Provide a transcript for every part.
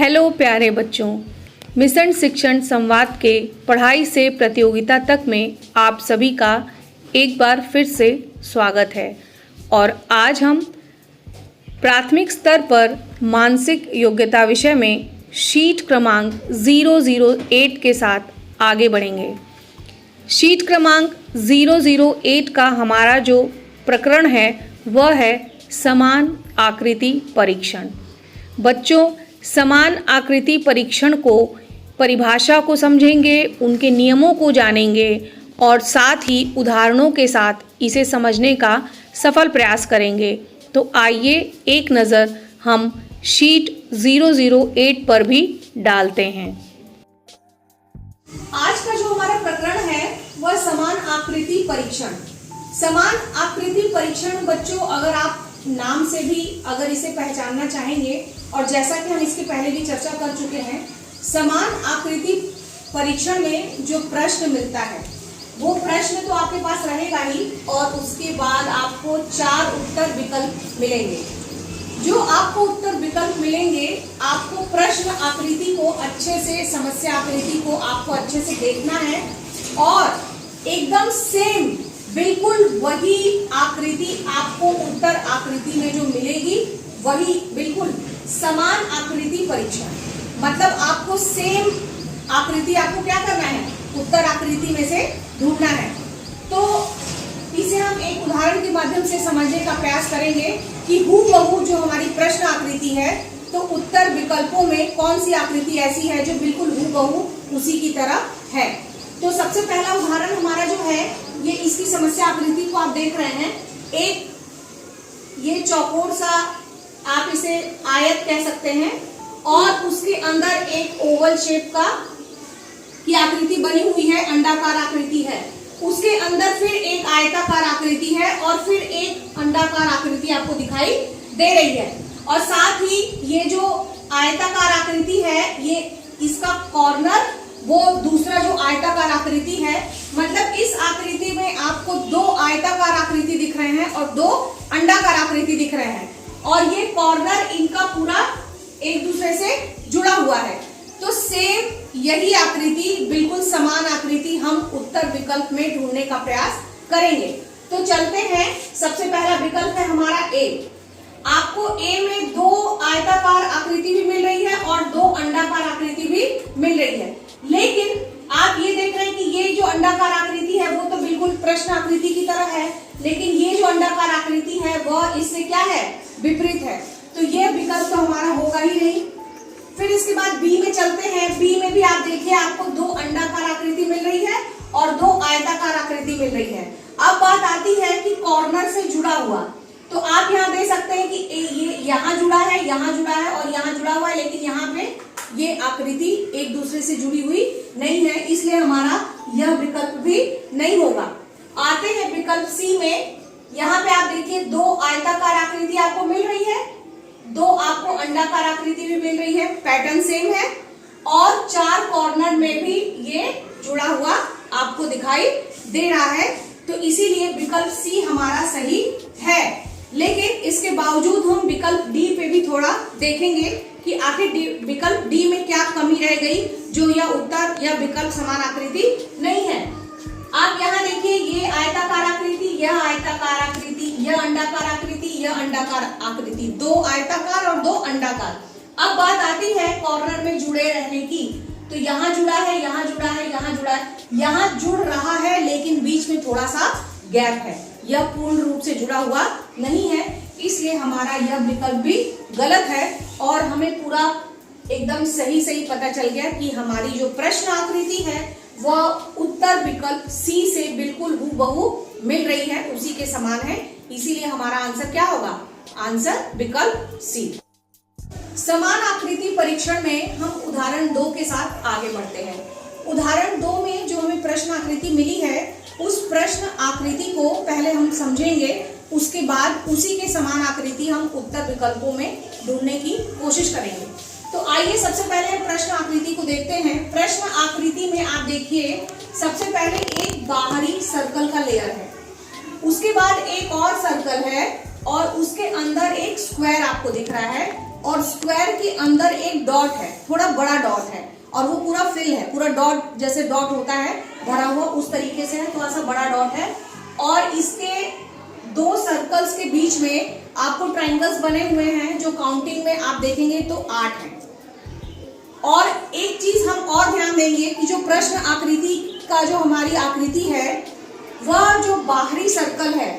Hello प्यारे बच्चों, mission शिक्षण संवाद के पढ़ाई से प्रतियोगिता तक में आप सभी का एक बार फिर से स्वागत है। और आज हम प्राथमिक स्तर पर मानसिक योग्यता विषय में शीट क्रमांक 008 के साथ आगे बढ़ेंगे। शीट क्रमांक 008 का हमारा जो प्रकरण है वह है समान आकृति परीक्षण। बच्चों, समान आकृति परीक्षण को परिभाषा को समझेंगे, उनके नियमों को जानेंगे और साथ ही उदाहरणों के साथ इसे समझने का सफल प्रयास करेंगे। तो आइए एक नज़र हम शीट 008 पर भी डालते हैं। आज का जो हमारा प्रकरण है वह समान आकृति परीक्षण। समान आकृति परीक्षण बच्चों, अगर आप नाम से भी अगर इसे पहचानना चाहेंगे, और जैसा कि हम इसके पहले भी चर्चा कर चुके हैं, समान आकृति परीक्षण में जो प्रश्न मिलता है वो प्रश्न तो आपके पास रहेगा ही, और उसके बाद आपको 4 उत्तर विकल्प मिलेंगे। जो आपको उत्तर विकल्प मिलेंगे, आपको प्रश्न आकृति को अच्छे से, समस्या आकृति को आपको अच्छे से देखना है और एकदम सेम बिल्कुल वही आकृति आपको उत्तर आकृति में जो मिलेगी वही बिल्कुल समान आकृति परीक्षण। मतलब आपको सेम आकृति आपको क्या करना है, उत्तर आकृति में से ढूंढना है। तो इसे हम एक उदाहरण के माध्यम से समझने का प्रयास करेंगे कि हूबहू जो हमारी प्रश्न आकृति है, तो उत्तर विकल्पों में कौन सी आकृति ऐसी है जो बिल्कुल हूबहू उसी की तरह है। तो सबसे पहला उदाहरण हमारा जो है, ये इसकी समस्या आकृति को आप देख रहे हैं। एक ये चौकोर सा, आप इसे आयत कह सकते हैं, और उसके अंदर एक ओवल शेप का की आकृति बनी हुई है, अंडाकार आकृति है। उसके अंदर फिर एक आयताकार आकृति है और फिर एक अंडाकार आकृति आपको दिखाई दे रही है। और साथ ही ये जो आयताकार आकृति है, ये इसका कॉर्नर वो दूसरा जो आयताकार आकृति है, मतलब इस आकृति में आपको 2 आयताकार आकृति दिख रहे हैं और 2 अंडाकार आकृति दिख रहे हैं, और ये कॉर्नर इनका पूरा एक दूसरे से जुड़ा हुआ है। तो सेम यही आकृति, बिल्कुल समान आकृति हम उत्तर विकल्प में ढूंढने का प्रयास करेंगे। तो चलते हैं। सबसे पहला विकल्प है हमारा ए। आपको ए में 2 आयताकार आकृति भी मिल रही है और 2 अंडाकार आकृति भी मिल रही है, लेकिन आप ये देख रहे हैं कि ये जो अंडाकार आकृति है वो तो बिल्कुल प्रश्न आकृति की तरह है, लेकिन ये जो अंडाकार आकृति है वह इससे क्या है, विपरीत है। तो ये विकल्प तो हमारा होगा ही नहीं। फिर इसके बाद बी में चलते हैं। बी में भी आप देखिए, आपको 2 अंडाकार आकृति मिल रही है और 2 आयताकार आकृति मिल रही है। अब बात आती है कि कॉर्नर से जुड़ा हुआ, तो आप यहाँ दे सकते हैं कि ये यहाँ जुड़ा है, यहाँ जुड़ा है और यहाँ जुड़ा हुआ है, लेकिन यहाँ पे ये आकृति एक दूसरे से जुड़ी हुई नहीं है, इसलिए हमारा यह विकल्प भी नहीं होगा। आते हैं विकल्प सी में। यहाँ पे आप देखिए 2 आयताकार आकृति आपको मिल रही है, 2 आपको अंडाकार आकृति भी मिल रही है, पैटर्न सेम है, और 4 कॉर्नर में भी ये जुड़ा हुआ आपको दिखाई दे रहा है। तो इसीलिए विकल्प सी हमारा सही है। लेकिन इसके बावजूद हम विकल्प डी पे भी थोड़ा देखेंगे कि आखिर विकल्प डी में क्या कमी रह गई जो यह उत्तर या विकल्प समान आकृति नहीं है। आप यहाँ देखिए, ये आयताकार आकृति, यह आयताकार आकृति, यह अंडाकार आकृति, यह अंडाकार आकृति, 2 आयताकार और 2 अंडाकार। अब बात आती है कॉर्नर में जुड़े रहने की। तो यहाँ जुड़ा है, यहाँ जुड़ा है, यहाँ जुड़ा है, यहाँ जुड़ रहा है, लेकिन बीच में थोड़ा सा गैप है, यह पूर्ण रूप से जुड़ा हुआ नहीं है, इसलिए हमारा यह विकल्प भी गलत है। और हमें पूरा एकदम सही पता चल गया कि हमारी जो प्रश्न आकृति है वह उत्तर विकल्प सी से बिल्कुल हूबहू मिल रही है, उसी के समान है। इसीलिए हमारा आंसर क्या होगा, आंसर विकल्प सी। समान आकृति परीक्षण में हम उदाहरण 2 के साथ आगे बढ़ते हैं। उदाहरण 2 में जो हमें प्रश्न आकृति मिली है, उस प्रश्न आकृति को पहले हम समझेंगे, उसके बाद उसी के समान आकृति हम उत्तर विकल्पों में ढूंढने की कोशिश करेंगे। तो आइए सबसे पहले प्रश्न आकृति को देखते हैं। प्रश्न आकृति में आप देखिए, सबसे पहले एक बाहरी सर्कल का लेयर है, उसके बाद एक और सर्कल है और उसके अंदर एक स्क्वायर आपको दिख रहा है, और स्क्वायर के अंदर एक डॉट है, थोड़ा बड़ा डॉट है और वो पूरा फिल है, पूरा डॉट जैसे डॉट होता है भरा हुआ उस तरीके से है, थोड़ा सा बड़ा डॉट है। और इसके दो सर्कल्स के बीच में आपको ट्रायंगल्स बने हुए हैं जो काउंटिंग में आप देखेंगे तो 8 हैं। और एक चीज हम और ध्यान देंगे कि जो प्रश्न आकृति का जो हमारी आकृति है वह जो बाहरी सर्कल है,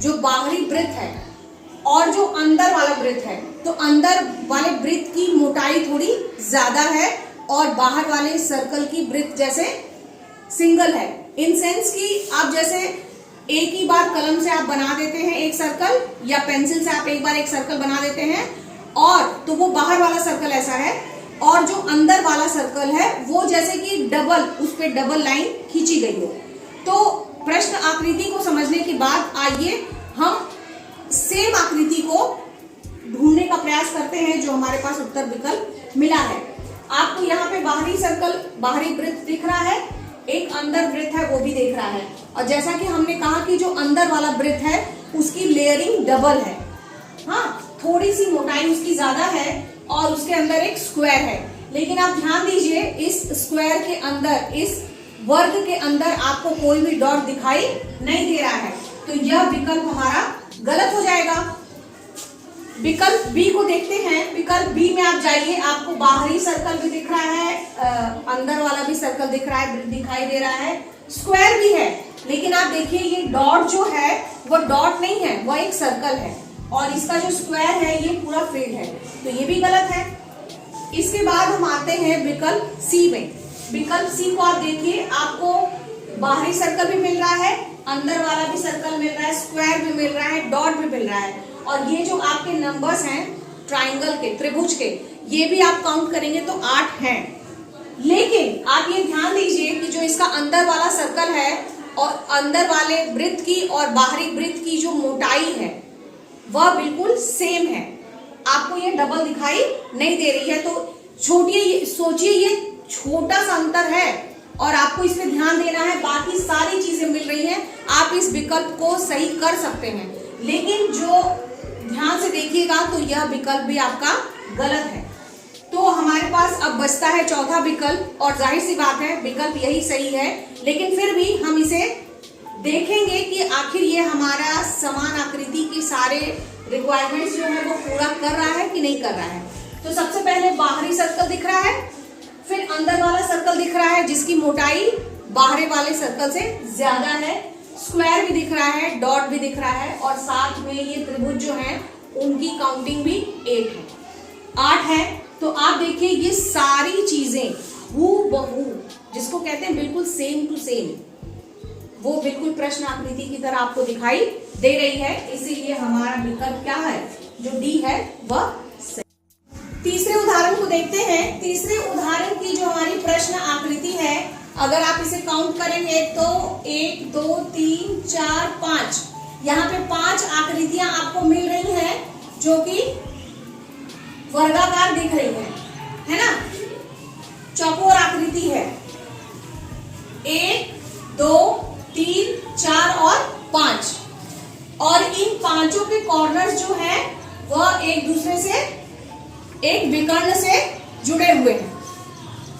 जो बाहरी वृत्त है और जो अंदर वाला वृत्त है, तो अंदर वाले वृत्त की मोटाई थोड़ी ज्यादा है और बाहर वाले सर्कल की वृत्त जैसे सिंगल है। इन सेंस कि आप जैसे एक ही बार कलम से आप बना देते हैं एक सर्कल या पेंसिल से आप एक बार एक सर्कल बना देते हैं और तो वो बाहर वाला सर्कल ऐसा है और जो अंदर वाला सर्कल है वो जैसे कि डबल, उस पे डबल लाइन खींची गई हो। तो प्रश्न आकृति को समझने के बाद आइए हम सेम आकृति को ढूंढने का प्रयास करते हैं जो हमारे पास उत्तर विकल्प मिला है। आपको यहाँ पे बाहरी सर्कल, बाहरी वृत्त दिख रहा है, एक अंदर वृत्त है वो भी दिख रहा है। और जैसा कि हमने कहा कि जो अंदर वाला वृत्त है उसकी लेयरिंग डबल है, हाँ थोड़ी सी मोटाई उसकी ज्यादा है और उसके अंदर एक स्क्वायर है। लेकिन आप ध्यान दीजिए इस स्क्वायर के अंदर, इस वर्ग के अंदर आपको कोई भी डॉट दिखाई नहीं दे रहा है, तो यह विकल्प हमारा गलत हो जाएगा। विकल्प बी को देखते हैं। विकल्प बी में आप जाइए, आपको बाहरी सर्कल भी दिख रहा है, अंदर वाला भी सर्कल दिख रहा है, दिखाई दे रहा है, स्क्वायर भी है। लेकिन आप देखिए ये डॉट जो है वो डॉट नहीं है, वो एक सर्कल है और इसका जो स्क्वायर है ये पूरा फील्ड है, तो ये भी गलत है। इसके बाद हम आते हैं विकल्प सी में। विकल्प सी को आप देखिए, आपको बाहरी सर्कल भी मिल रहा है, अंदर वाला भी सर्कल मिल रहा है, स्क्वायर भी मिल रहा है, डॉट भी मिल रहा है और ये जो आपके नंबर्स हैं ट्राइंगल के, त्रिभुज के, ये भी आप काउंट करेंगे तो 8 हैं। लेकिन आप ये ध्यान दीजिए कि जो इसका अंदर वाला सर्कल है और अंदर वाले वृत्त की और बाहरी वृत्त की जो मोटाई है वह बिल्कुल सेम है, आपको ये डबल दिखाई नहीं दे रही है। तो सोचिए ये छोटा सा अंतर है और आपको इस पे ध्यान देना है, बाकी सारी चीजें मिल रही हैं, आप इस विकल्प को सही कर सकते हैं। लेकिन जो ध्यान से देखिएगा तो यह विकल्प भी आपका गलत है। तो हमारे पास अब बचता है चौथा विकल्प और जाहिर सी बात है विकल्प यही सही है, लेकिन फिर भी हम इसे देखेंगे कि आखिर ये हमारा समान आकृति के सारे रिक्वायरमेंट्स जो है वो पूरा कर रहा है कि नहीं कर रहा है। तो सबसे पहले बाहरी सर्कल दिख रहा है, फिर अंदर वाला सर्कल दिख रहा है जिसकी मोटाई बाहरी वाले सर्कल से ज्यादा है, स्क्वायर भी दिख रहा है, डॉट भी दिख रहा है और साथ में ये त्रिभुज जो है उनकी काउंटिंग भी 8 है। तो आप देखिए ये सारी चीजें हूबहू, जिसको कहते हैं बिल्कुल सेम टू सेम, वो बिल्कुल प्रश्न आकृति की तरह आपको दिखाई दे रही है, इसीलिए हमारा विकल्प क्या है, जो डी है वह सही। तीसरे उदाहरण को देखते हैं। तीसरे उदाहरण की जो हमारी प्रश्न आकृति है, अगर आप इसे काउंट करेंगे तो 1 2 3 4 5, यहाँ पे 5 आकृतियां आपको मिल रही हैं जो कि वर्गाकार दिख रही है ना, चौकोर आकृति है। 1 2 3 4 और 5 और इन पांचों के कॉर्नर्स जो हैं वह एक दूसरे से एक विकर्ण से जुड़े हुए हैं।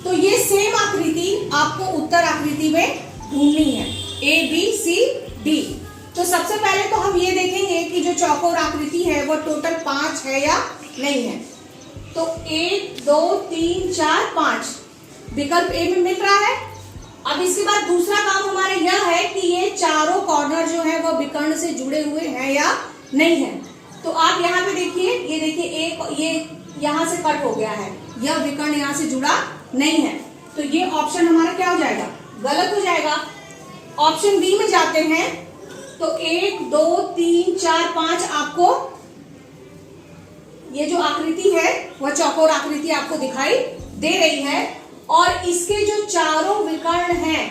तो ये सेम आकृति आपको उत्तर आकृति में ढूंढनी है, A B C D। तो सबसे पहले तो हम ये देखेंगे कि जो चौकोर आकृति है वो टोटल 5 है या नहीं है। तो 1 2 3 4 5 विकल्प ए में मिल रहा है। अब इसके बाद दूसरा काम हमारा यह है कि ये चारों कॉर्नर जो है वो विकर्ण से जुड़े हुए हैं या नहीं है। तो आप यहाँ पे देखिए, ये देखिए एक ये यहाँ से कट हो गया है, यह विकर्ण यहाँ से जुड़ा नहीं है, तो ये ऑप्शन हमारा क्या हो जाएगा, गलत हो जाएगा। ऑप्शन बी में जाते हैं तो 1 2 3 4 5 आपको ये जो आकृति है वह चौकोर आकृति आपको दिखाई दे रही है और इसके जो चारों विकर्ण हैं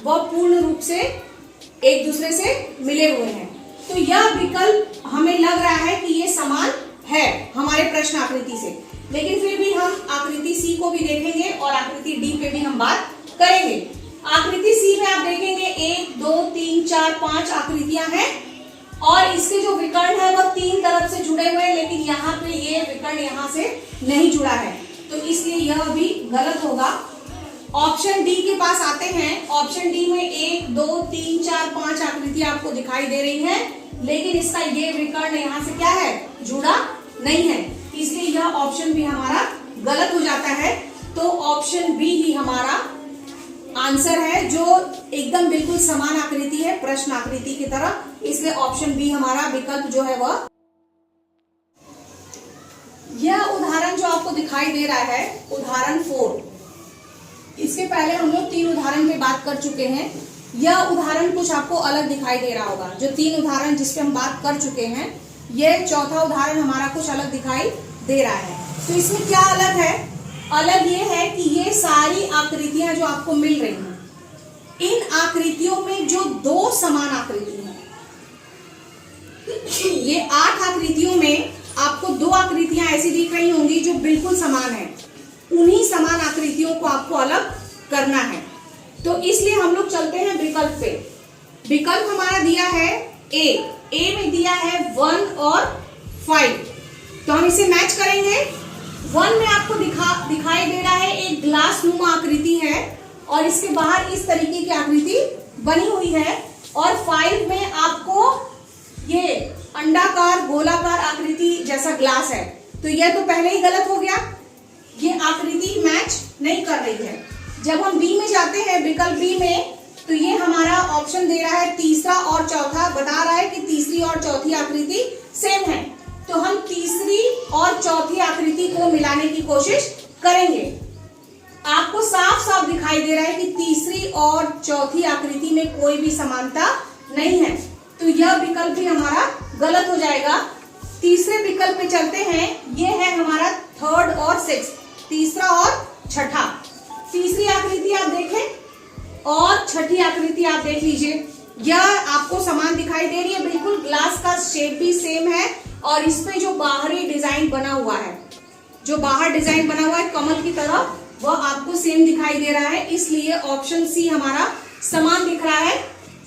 वह पूर्ण रूप से एक दूसरे से मिले हुए हैं। तो यह विकल्प हमें लग रहा है कि ये समान है हमारे प्रश्न आकृति से, लेकिन फिर भी हम आकृति सी को भी देखेंगे और आकृति डी पे भी हम बात करेंगे। आकृति सी में आप देखेंगे 1 2 3 4 5 आकृतियां हैं और इसके जो विकर्ण है वो 3 तरफ से जुड़े हुए हैं, लेकिन यहाँ पे ये विकर्ण यहाँ से नहीं जुड़ा है, तो इसलिए यह भी गलत होगा। ऑप्शन डी के पास आते हैं। ऑप्शन डी में 1 2 3 4 5 आकृतियां आपको दिखाई दे रही हैं, लेकिन इसका ये विकर्ण यहाँ से क्या है, जुड़ा नहीं है, इसलिए यह ऑप्शन भी हमारा गलत हो जाता है। तो ऑप्शन बी ही हमारा आंसर है, जो एकदम बिल्कुल समान आकृति है, प्रश्न आकृति की तरह, इसलिए ऑप्शन बी हमारा विकल्प जो है वह। यह उदाहरण जो आपको दिखाई दे रहा है, उदाहरण 4, इसके पहले हम लोग 3 उदाहरण पे बात कर चुके हैं। यह उदाहरण कुछ आपको अलग दिखाई दे रहा होगा। जो 3 उदाहरण जिस पे हम बात कर चुके हैं, यह चौथा उदाहरण हमारा कुछ अलग दिखाई दे रहा है। तो इसमें क्या अलग है? अलग ये है कि ये सारी आकृतियां जो आपको मिल रही हैं, इन आकृतियों में जो 2 समान आकृति हैं, ये 8 आकृतियों में आपको 2 आकृतियां ऐसी दिख रही होंगी जो बिल्कुल समान है। उन्हीं समान आकृतियों को आपको अलग करना है। तो इसलिए हम लोग चलते हैं विकल्प पे। विकल्प हमारा दिया है ए में दिया है 1 और 5, तो हम इसे मैच करेंगे। 1 में आपको दिखाई दे रहा है एक ग्लास नुमा आकृति है और इसके बाहर इस तरीके की आकृति बनी हुई है, और 5 में आपको ये अंडाकार गोलाकार आकृति जैसा ग्लास है। तो यह तो पहले ही गलत हो गया, ये आकृति मैच नहीं कर रही है। जब हम बी में जाते हैं, विकल्प बी में, तो ये हमारा ऑप्शन दे रहा है तीसरा और चौथा, बता रहा है कि तीसरी और चौथी आकृति सेम है, तो हम तीसरी और चौथी आकृति को मिलाने की कोशिश करेंगे। आपको साफ साफ दिखाई दे रहा है कि तीसरी और चौथी आकृति में कोई भी समानता नहीं है, तो यह विकल्प भी हमारा गलत हो जाएगा। तीसरे विकल्प पे चलते हैं। ये है हमारा 3rd और 6th, तीसरा और छठा। तीसरी आकृति आप देखें और छठी आकृति आप देख लीजिए, यह आपको समान दिखाई दे रही है, बिल्कुल ग्लास का शेप भी सेम है, और इस पे जो बाहरी डिजाइन बना हुआ है, जो बाहर डिजाइन बना हुआ है कमल की तरह, वह आपको सेम दिखाई दे रहा है, इसलिए ऑप्शन सी हमारा समान दिख रहा है।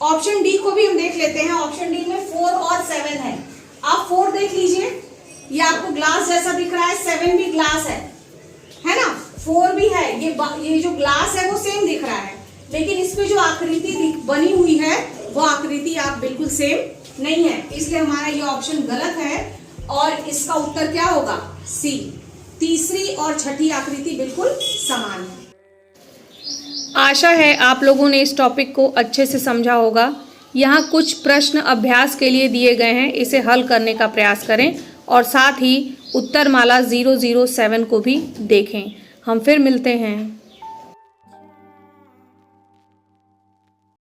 ऑप्शन डी को भी हम देख लेते हैं। ऑप्शन डी में 4 और 7 है। आप 4 देख लीजिए, ये आपको ग्लास जैसा दिख रहा है, 7 भी ग्लास है ना, 4 भी है, ये जो ग्लास है वो सेम दिख रहा है, लेकिन इस पे जो आकृति बनी हुई है वो आकृति आप बिल्कुल सेम नहीं है, इसलिए हमारा ये ऑप्शन गलत है, और इसका उत्तर क्या होगा, सी। तीसरी और छठी आकृति बिल्कुल समान है। आशा है आप लोगों ने इस टॉपिक को अच्छे से समझा होगा। यहाँ कुछ प्रश्न अभ्यास के लिए दिए गए हैं, इसे हल करने का प्रयास करें और साथ ही उत्तरमाला 007 को भी देखें। हम फिर मिलते हैं।